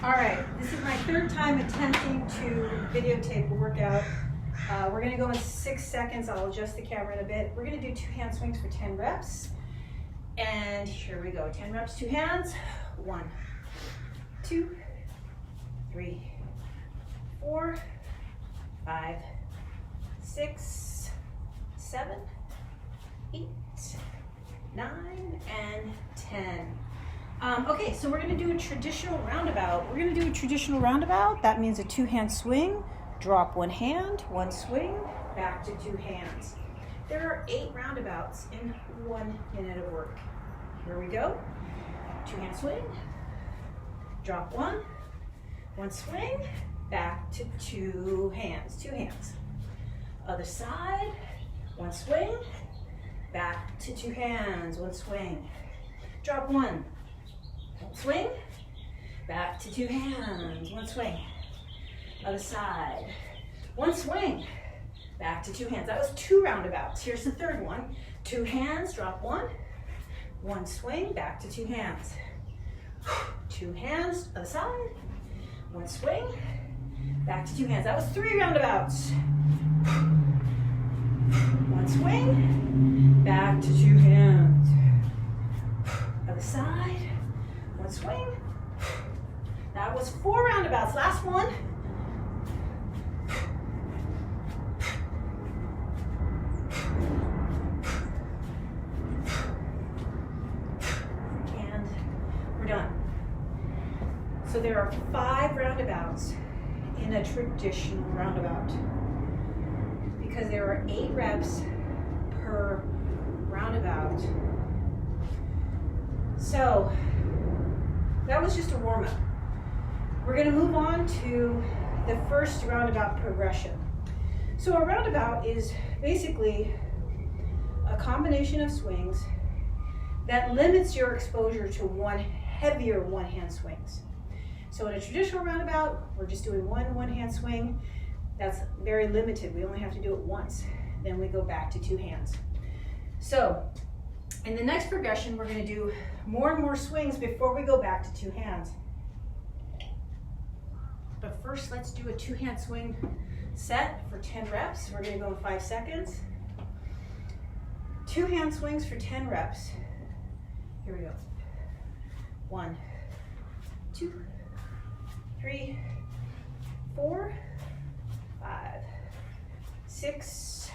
All right, this is my third time attempting to videotape a workout. We're gonna go in 6 seconds. I'll adjust the camera in a bit. We're gonna do 2 hand swings for 10 reps. And here we go, 10 reps, 2 hands. 1, 2, 3, 4, 5, 6, 7, 8, 9, and 10. Okay, so we're gonna do a traditional roundabout. We're gonna do a traditional roundabout. That means a 2-hand swing, drop 1 hand, 1 swing, back to 2 hands. There are 8 roundabouts in 1 minute of work. Here we go. 2-hand swing, drop 1, 1 swing, back to 2 hands, 2 hands. Other side, 1 swing, back to 2 hands, 1 swing. Drop 1, swing, back to 2 hands, 1 swing. Other side, 1 swing, back to 2 hands. That was 2 roundabouts. Here's the third one. 2 hands, drop 1, 1 swing, back to 2 hands. 2 hands, other side, 1 swing, back to 2 hands. That was 3 roundabouts. 1 swing, back to 2 hands. Other side, 1 swing. That was 4 roundabouts. Last one. And we're done. So there are 5 roundabouts in a traditional roundabout because there are 8 reps per roundabout. So that was just a warm-up. We're gonna move on to the first roundabout progression. So a roundabout is basically a combination of swings that limits your exposure to heavier one-hand swings. So in a traditional roundabout, we're just doing one hand swing. That's very limited. We only have to do it once. Then we go back to 2 hands. So in the next progression, we're gonna do more and more swings before we go back to 2 hands. But first, let's do a 2-hand swing set for 10 reps. We're gonna go in 5 seconds. 2-hand swings for 10 reps. Here we go. 1, 2, 3, 4, 5, 6,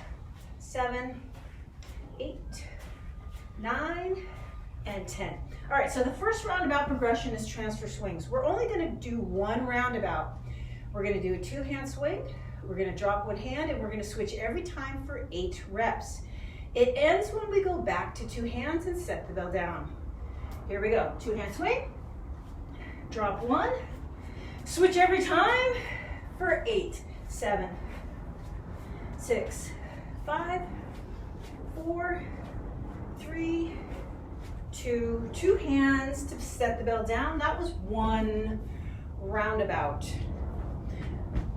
7, 8, 9, and 10. All right, so the first roundabout progression is transfer swings. We're only gonna do 1 roundabout. We're gonna do a 2-hand swing, we're gonna drop 1 hand, and we're gonna switch every time for 8 reps. It ends when we go back to 2 hands and set the bell down. Here we go, 2-hand swing, drop 1, switch every time for 8, 7, 6, 5, 4, 3, 2 hands to set the bell down. That was 1 roundabout.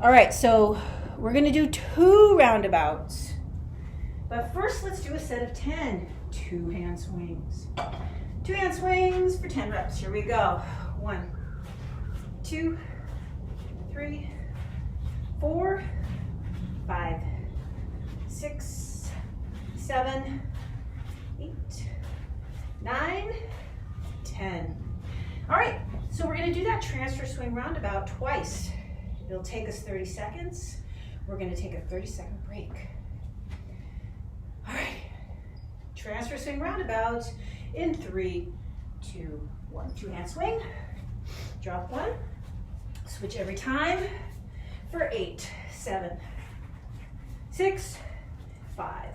All right, so we're gonna do 2 roundabouts. But first, let's do a set of 10 2-hand swings. 2-hand swings for 10 reps. Here we go. 1, 2, 3, 4, 5, 6, 7, 8, 9, 10. All right, so we're gonna do that transfer swing roundabout twice. It'll take us 30 seconds. We're gonna take a 30-second break. All right, transfer swing roundabout in 3, 2, 1. 2-hand swing, drop 1, switch every time for 8, 7, 6, 5,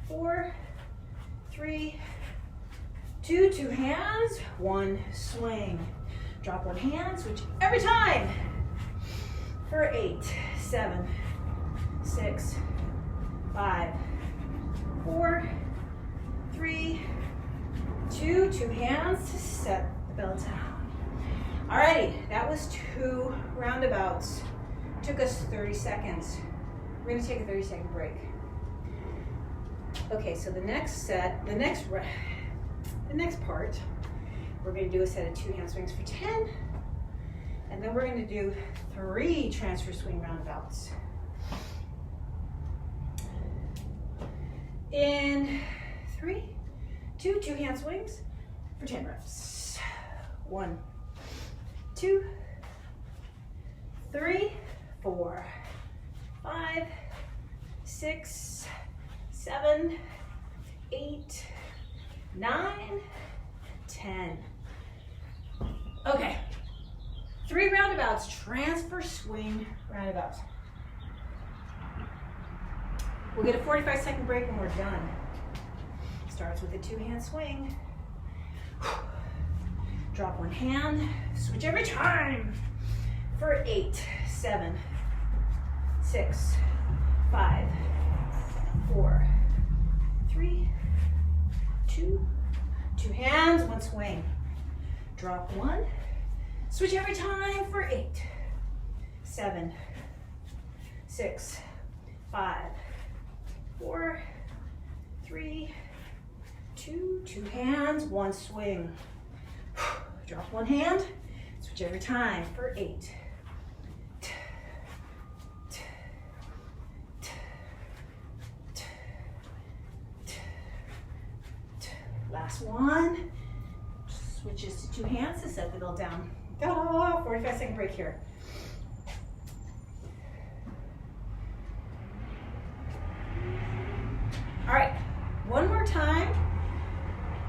4, 3, 2 hands, 1 swing. Drop 1 hand, switch every time for 8, 7, 6, 5, 4, 3, 2 hands to set the bell down. Alrighty, that was 2 roundabouts. Took us 30 seconds. We're gonna take a 30-second break. Okay, so the next part, we're going to do a set of 2-hand swings for 10. And then we're going to do 3 transfer swing roundabouts. In 3, 2, 2 hand swings for 10 reps. 1, 2, 3, 4, 5, 6, 7, 8, 9, 10. Okay, 3 roundabouts, transfer swing roundabouts. We'll get a 45-second break when we're done. Starts with a 2-hand swing. Drop 1 hand, switch every time for 8, 7, 6, 5, 4, 3, 2, 2 hands, 1 swing. Drop 1, switch every time for 8, 7, 6, 5, 4, 3, 2, 2 hands, 1 swing. Drop 1 hand, switch every time for 8. Last one. Switches to 2 hands to set the bell down. 45-second break here. All right, one more time.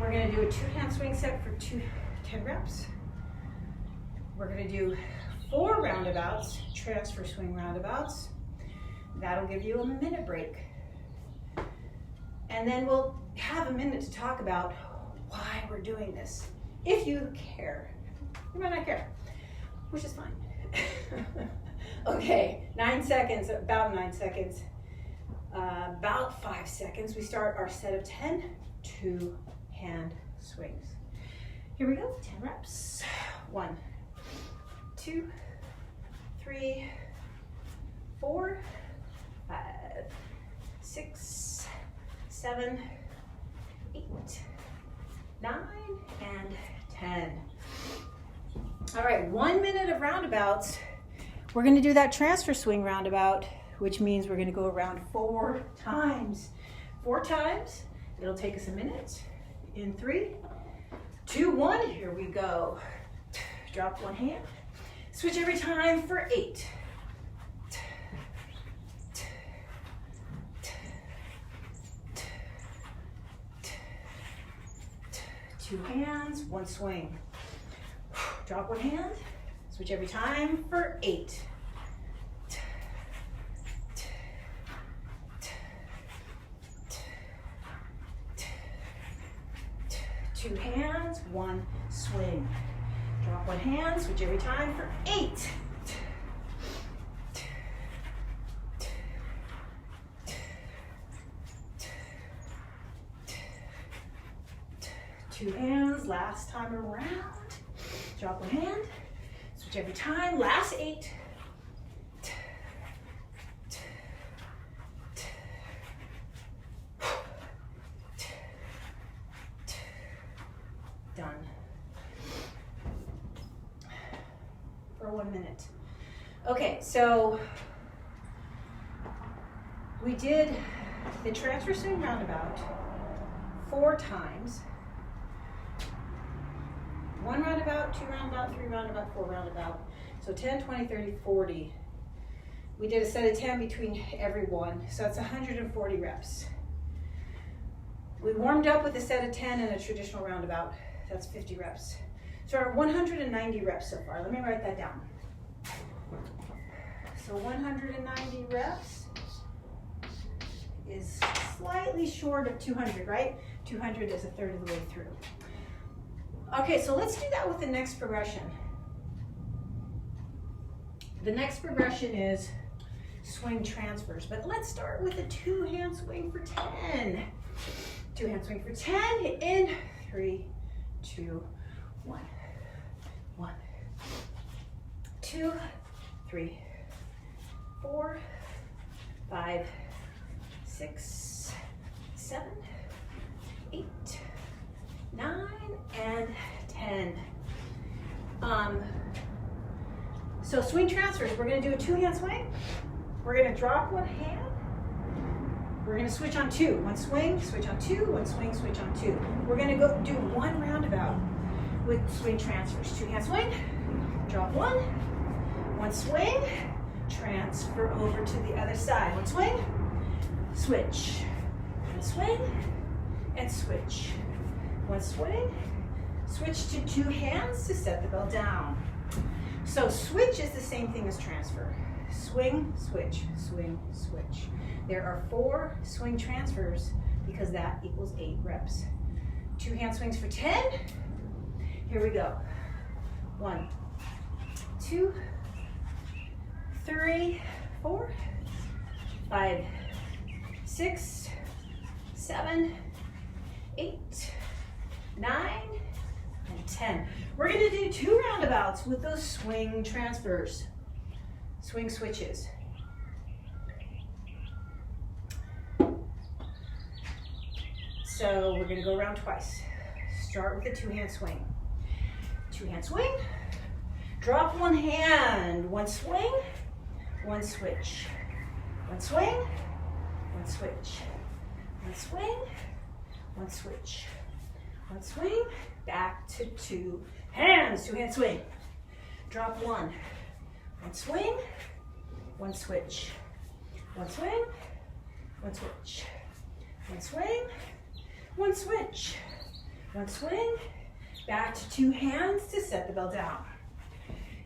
We're gonna do a 2-hand swing set for 10 reps. We're gonna do 4 roundabouts, transfer swing roundabouts. That'll give you a minute break. And then we'll have a minute to talk about why we're doing this. If you care. You might not care, which is fine. Okay, 9 seconds, about 9 seconds. About 5 seconds, we start our set of 10 2-hand swings. Here we go, 10 reps. 1, 2, 3, 4, 5, 6, 7, 8, 9, and 10. All right, 1 minute of roundabouts. We're gonna do that transfer swing roundabout, which means we're gonna go around 4 times. 4 times, it'll take us a minute. In 3, 2, 1, here we go. Drop 1 hand, switch every time for 8. 2 hands, 1 swing. Drop 1 hand, switch every time for 8. 2 hands, 1 swing. Drop 1 hand, switch every time for 8. 2 hands, last time around. Drop 1 hand, switch every time, last 8. Done. For 1 minute. Okay, so we did the transfer swing roundabout 4 times. 1 roundabout, 2 roundabout, 3 roundabout, 4 roundabout. So 10, 20, 30, 40. We did a set of 10 between every one, so that's 140 reps. We warmed up with a set of 10 and a traditional roundabout. That's 50 reps. So our 190 reps so far. Let me write that down. So 190 reps is slightly short of 200, right? 200 is a third of the way through. Okay, so let's do that with the next progression. The next progression is swing transfers, but let's start with a 2-hand swing for 10. 2-hand swing for 10 in 3, 2, 1. 1, 2, 3, 4, 5, 6, 7, 8, 9, and 10. So swing transfers, we're gonna do a two-hand swing. We're gonna drop one hand. We're gonna switch on two. One swing, switch on two, one swing, switch on two. We're gonna go do one roundabout with swing transfers. Two-hand swing, drop one swing, transfer over to the other side. One swing, switch, one swing, and switch. One swing, switch to two hands to set the bell down. So switch is the same thing as transfer. Swing, switch, swing, switch. There are 4 swing transfers because that equals 8 reps. Two-hand swings for 10. Here we go. 1, 2, 3, 4, 5, 6, 7, 8, 9, and 10. We're gonna do 2 roundabouts with those swing transfers. Swing switches. So we're gonna go around twice. Start with a two-hand swing. Two-hand swing, drop one hand, one swing, one switch. One swing, one switch. One swing, one switch. One swing, back to two hands, two-hand swing. Drop one swing, one switch. One swing, one switch. One swing, one switch. One swing, back to two hands to set the bell down.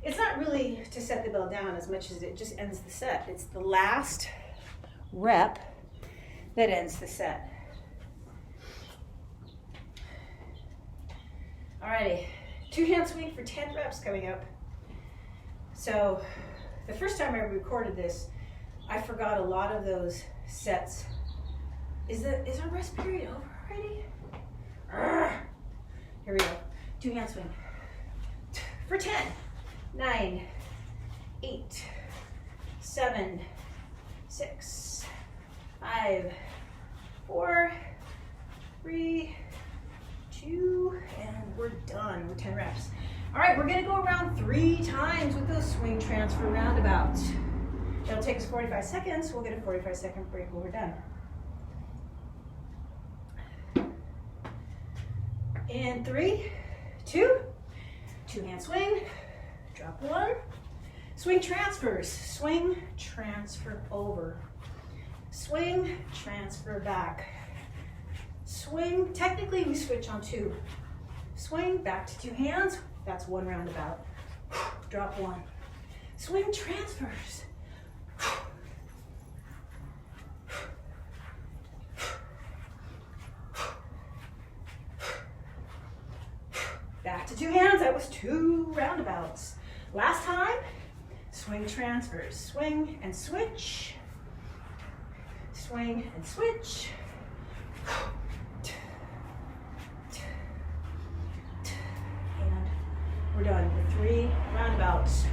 It's not really to set the bell down as much as it just ends the set. It's the last rep that ends the set. Alrighty, two-hand swing for 10 reps coming up. So the first time I recorded this, I forgot a lot of those sets. Is our rest period over already? Here we go. Two-hand swing for 10. 9, 8, 7, 6, 5, 4, 3, 2, and we're done with 10 reps. All right, we're gonna go around 3 times with those swing transfer roundabouts. It'll take us 45 seconds. We'll get a 45-second break when we're done. In 3, 2, two-hand swing, drop one, swing transfers, swing, transfer over, swing, transfer back, swing, technically we switch on 2, swing, back to 2 hands, that's 1 roundabout, drop 1, swing transfers, back to 2 hands, that was 2 roundabouts. Last time, swing transfers, swing and switch, swing and switch, and we're done with 3 roundabouts.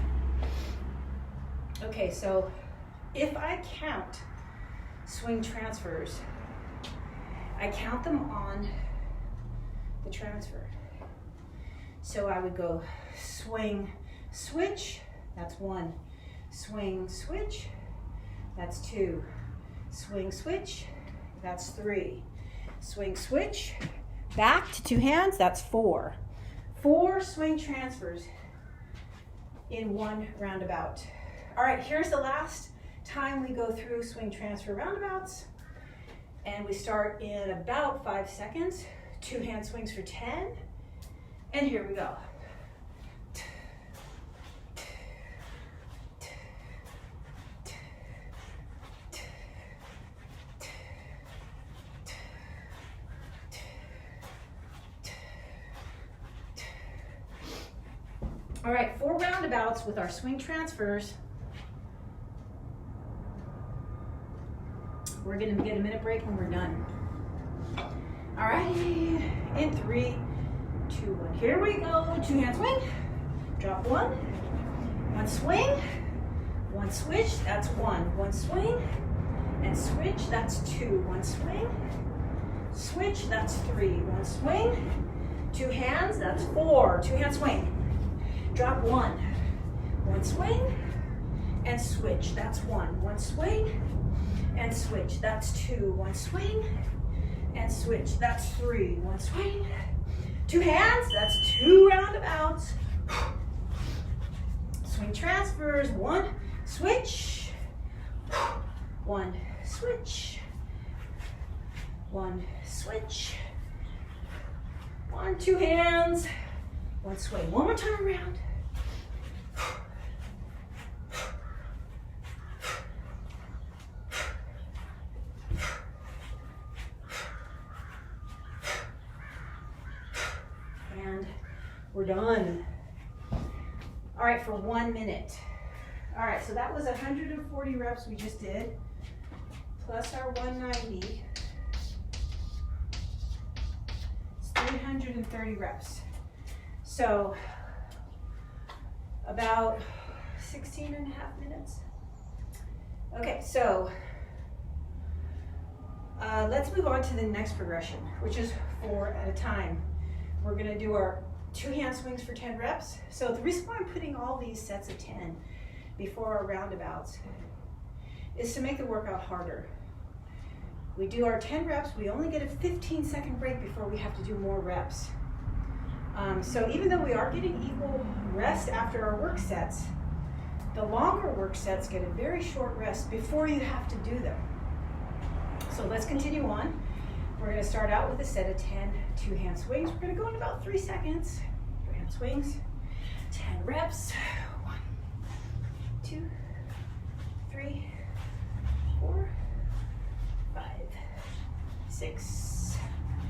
Okay, so if I count swing transfers, I count them on the transfer. So I would go swing, switch, that's 1. Swing, switch, that's 2. Swing, switch, that's 3. Swing, switch, back to 2 hands, that's 4. 4 swing transfers in 1 roundabout. All right, here's the last time we go through swing transfer roundabouts. And we start in about 5 seconds. 2-hand swings for 10. And here we go. All right, 4 roundabouts with our swing transfers. We're gonna get a minute break when we're done. All right, in 3, 2, 1. Here we go. 2-hand swing. Drop 1. 1 swing. 1 switch. That's 1. 1 swing and switch. That's 2. 1 swing. Switch. That's 3. 1 swing. 2 hands. That's 4. 2-hand swing. Drop 1. 1 One swing and switch. That's one. One swing and switch. That's two. One swing and switch. That's three. One swing. Two hands. That's two roundabouts. Swing transfers. One switch. One switch. One switch. One, two hands. One swing. One more time around. And we're done. All right, for 1 minute. All right, so that was 140 reps we just did, plus our 190. It's 330 reps. So about 16 and a half minutes. Okay, so let's move on to the next progression, which is 4 at a time. We're gonna do our 2 hand swings for 10 reps. So the reason why I'm putting all these sets of 10 before our roundabouts is to make the workout harder. We do our 10 reps, we only get a 15-second break before we have to do more reps. So even though we are getting equal rest after our work sets, the longer work sets get a very short rest before you have to do them. So let's continue on. We're going to start out with a set of 10 two-hand swings. We're going to go in about 3 seconds. 2-hand swings, 10 reps. 1, 2, 3, 4, 5, 6,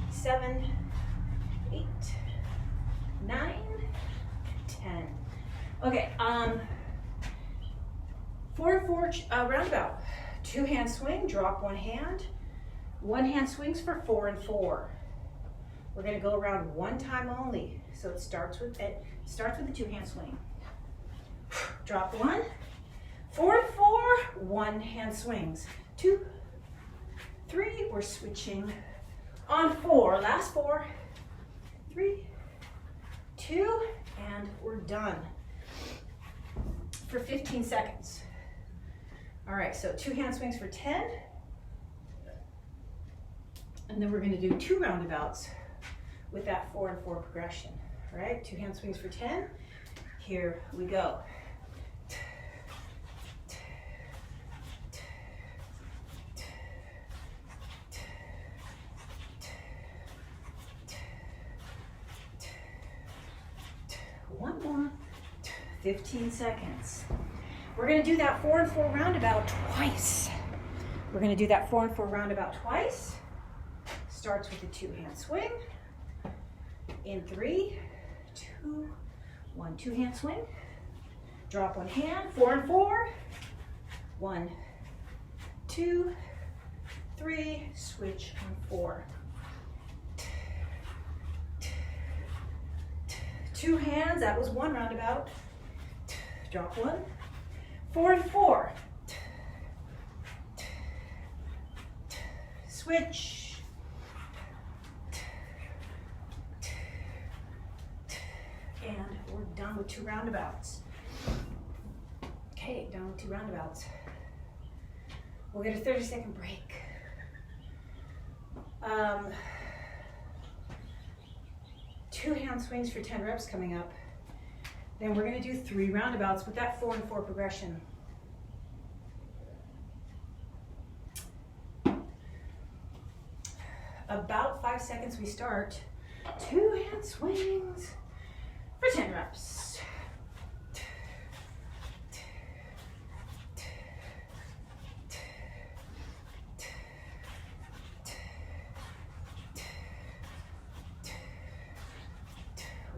7, 8, 9, 10. Okay, 4 and 4 roundabout. 2-hand swing, drop 1 hand. 1-hand swings for 4 and 4. We're going to go around 1 time only. So it starts with the 2-hand swing. Drop 1. 4 and 4, 1-hand swings. 2, 3, we're switching on 4. Last 4, 3, 2, and we're done for 15 seconds. All right, so 2-hand swings for 10. And then we're going to do 2 roundabouts with that 4 and 4 progression. All right, 2-hand swings for 10. Here we go. One more. 15 seconds. We're going to do that 4 and 4 roundabout twice. We're going to do that 4 and 4 roundabout twice. Starts with a 2-hand swing. In 3, 2, 1, 2-hand swing. Drop 1 hand, 4 and 4. 1, 2, 3, switch on 4. 2 hands, that was 1 roundabout. Drop 1. 4 and 4. Switch. And we're done with 2 roundabouts. Okay, done with 2 roundabouts. We'll get a 30-second break. 2-hand swings for 10 reps coming up. Then we're going to do 3 roundabouts with that 4 and 4 progression. About 5 seconds we start. 2-hand swings for 10 reps.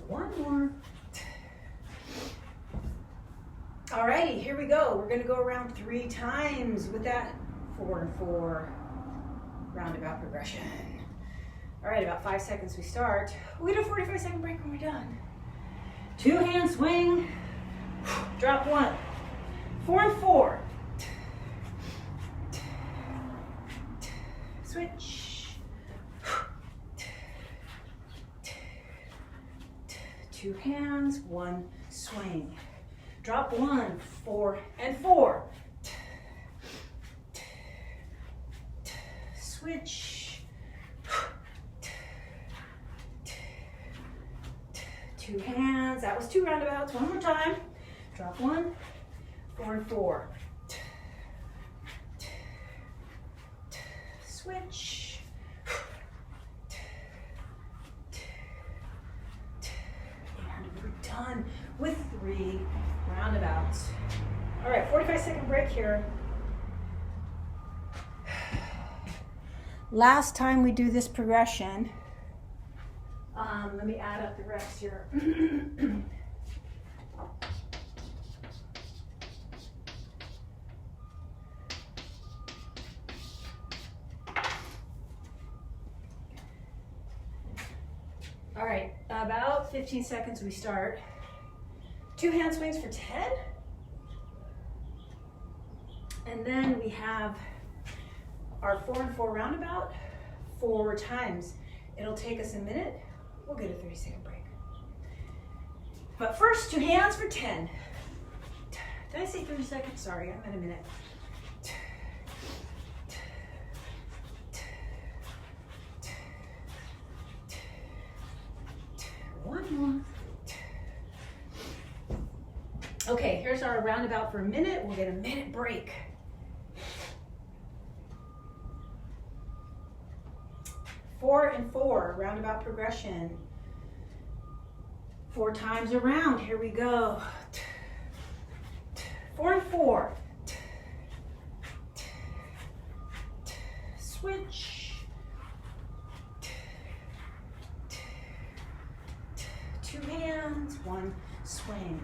One more. Alrighty, here we go. We're going to go around 3 times with that 4 and 4 roundabout progression. All right, about 5 seconds we start. We get a 45-second break when we're done. 2-hand swing, drop 1, 4 and 4. Switch. 2 hands, 1 swing. Drop 1, 4, and 4. Switch. 2 hands. That was 2 roundabouts. One more time. Drop 1, 4, and 4. Switch. And we're done with 3 roundabouts. All right, 45-second break here. Last time we do this progression, let me add up the reps here. All right, about 15 seconds we start. 2 hand swings for 10. And then we have our 4 and 4 roundabout 4 times. It'll take us a minute. We'll get a 30-second break. But first, 2 hands for 10. Did I say 30 seconds? Sorry, I'm at a minute. One more. Okay, here's our roundabout for a minute. We'll get a minute break. 4 and 4, roundabout progression. 4 times around, here we go. 4 and 4. Switch. 2 hands, 1 swing.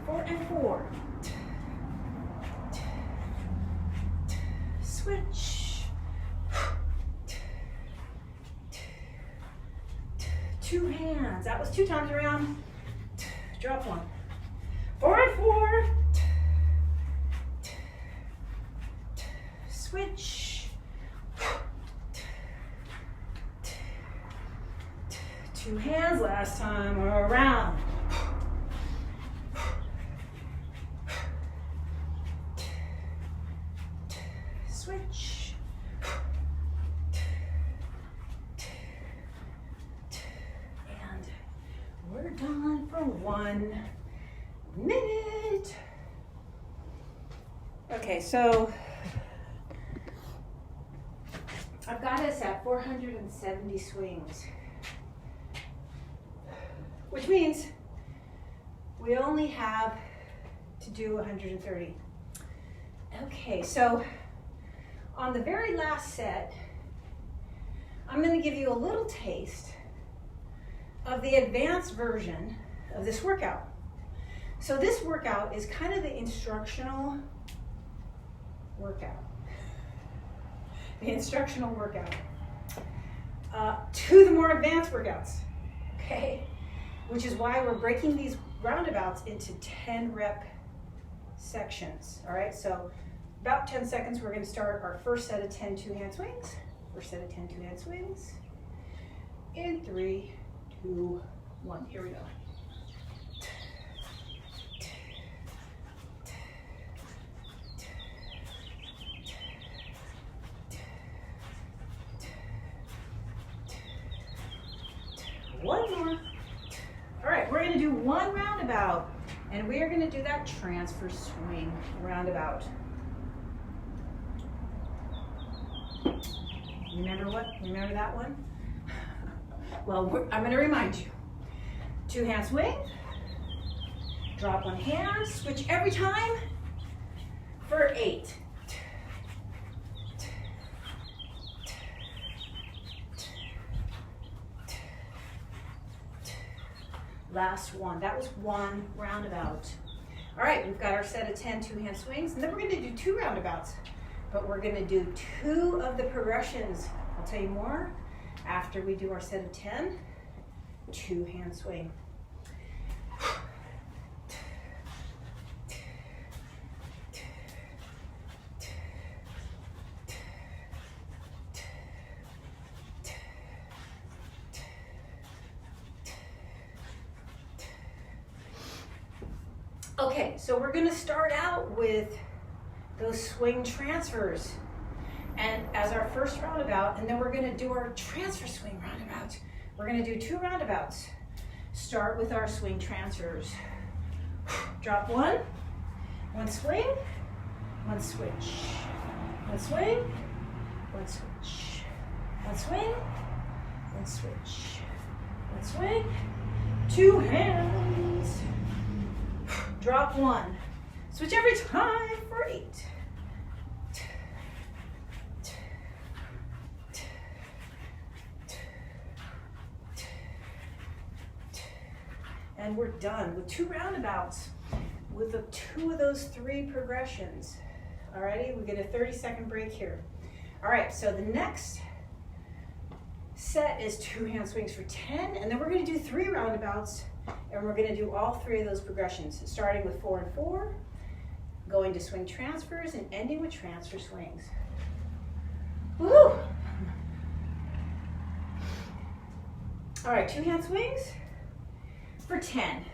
4 and 4. Switch. 2 hands. That was 2 times around. Drop 1. 4 and 4. Switch. 2 hands last time. Around. Switch. We're done for 1 minute. Okay, so I've got us at 470 swings, which means we only have to do 130. Okay, so on the very last set, I'm going to give you a little taste of the advanced version of this workout. So this workout is kind of the instructional workout. The instructional workout to the more advanced workouts, okay? Which is why we're breaking these roundabouts into 10 rep sections, all right? So about 10 seconds, we're gonna start our first set of 10 2-hand swings. First set of 10 2-hand swings. In 3, 2, 1, here we go. One more. All right, we're gonna do 1 roundabout, and we are gonna do that transfer swing roundabout. Remember that one? Well, I'm going to remind you. 2-hand swing, drop 1 hand, switch every time for 8. Last one. That was 1 roundabout. All right, we've got our set of 10 2-hand swings, and then we're going to do 2 roundabouts, but we're going to do 2 of the progressions. I'll tell you more after we do our set of 10 2-hand swing. Okay, so we're gonna start out with those swing transfers and as our first roundabout, and then we're gonna do our transfer swing roundabout. We're gonna do 2 roundabouts. Start with our swing transfers. Drop 1, 1 swing, 1 switch. 1 swing, 1 switch. 1 swing, 1 switch. 1 swing, 2 hands. Drop 1. Switch every time for 8. And we're done with 2 roundabouts with 2 of those 3 progressions. Alrighty, we get a 30-second break here. All right, so the next set is 2 hand swings for 10, and then we're gonna do 3 roundabouts, and we're gonna do all 3 of those progressions, starting with 4 and 4, going to swing transfers, and ending with transfer swings. Woo! All right, 2 hand swings for 10.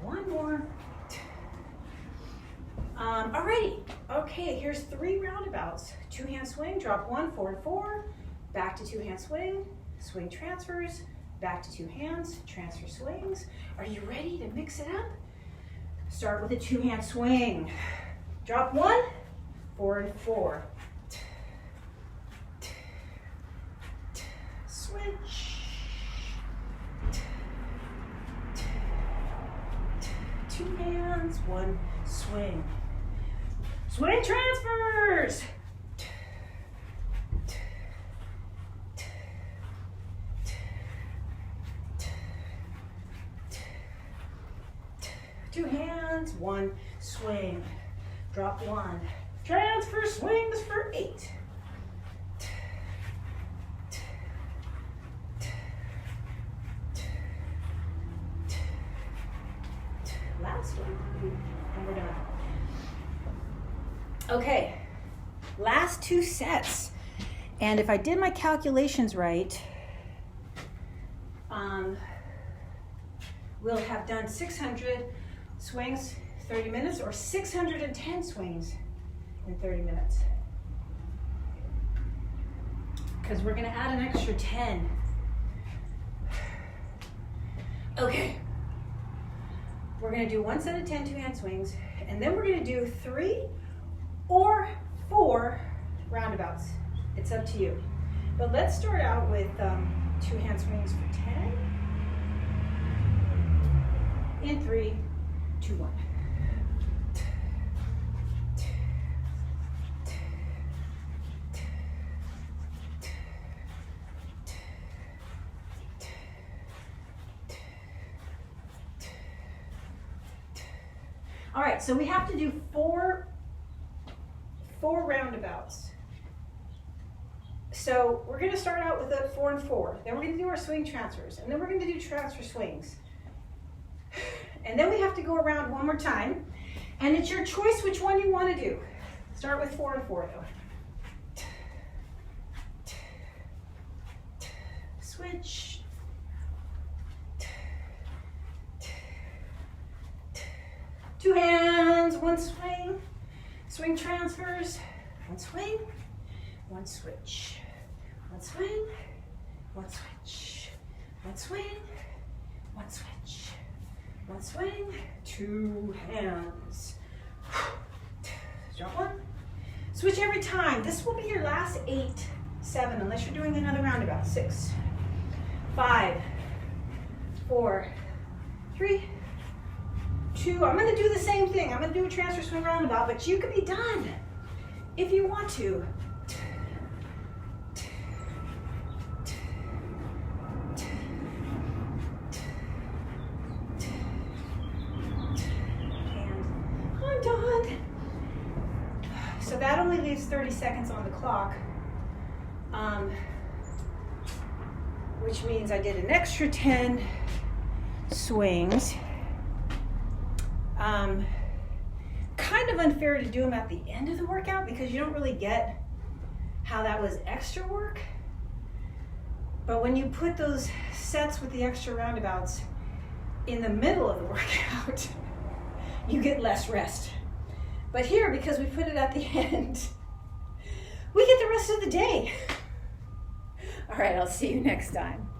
One more. Alrighty. Okay, here's 3 roundabouts. 2 hand swing, drop 1, 4 and 4, back to 2 hand swing, swing transfers, back to 2 hands, transfer swings. Are you ready to mix it up? Start with a 2 hand swing. Drop 1, 4 and 4. Switch. 2 hands, 1 swing. Swing transfers. 2 hands, 1 swing. Drop 1. Transfer swings for 8. Last one, and we're done. Okay, last 2 sets. And if I did my calculations right, we'll have done 600 swings, 30 minutes, or 610 swings in 30 minutes. Because we're gonna add an extra 10. Okay. We're gonna do 1 set of 10 2 hand swings, and then we're gonna do 3 or 4 roundabouts. It's up to you. But let's start out with 2 hand swings for 10. In 3, 2, 1. All right, so we have to do four roundabouts. So we're going to start out with a 4 and 4. Then we're going to do our swing transfers, and then we're going to do transfer swings. And then we have to go around one more time, and it's your choice which one you want to do. Start with 4 and 4 though. Switch. Two hands, 1 swing. Swing transfers, 1 swing, 1 switch. 1 swing, 1 switch. 1 swing, 1 switch. 1 swing, 2 hands. Drop 1. Switch every time. This will be your last 8, 7, unless you're doing another roundabout. 6, 5, 4, 3, 2. I'm going to do the same thing. I'm going to do a transfer swing roundabout, but you can be done if you want to. And I'm done. So that only leaves 30 seconds on the clock, which means I did an extra 10 swings. kind of unfair to do them at the end of the workout because you don't really get how that was extra work. But when you put those sets with the extra roundabouts in the middle of the workout, you get less rest. But here, because we put it at the end, we get the rest of the day. All right, I'll see you next time.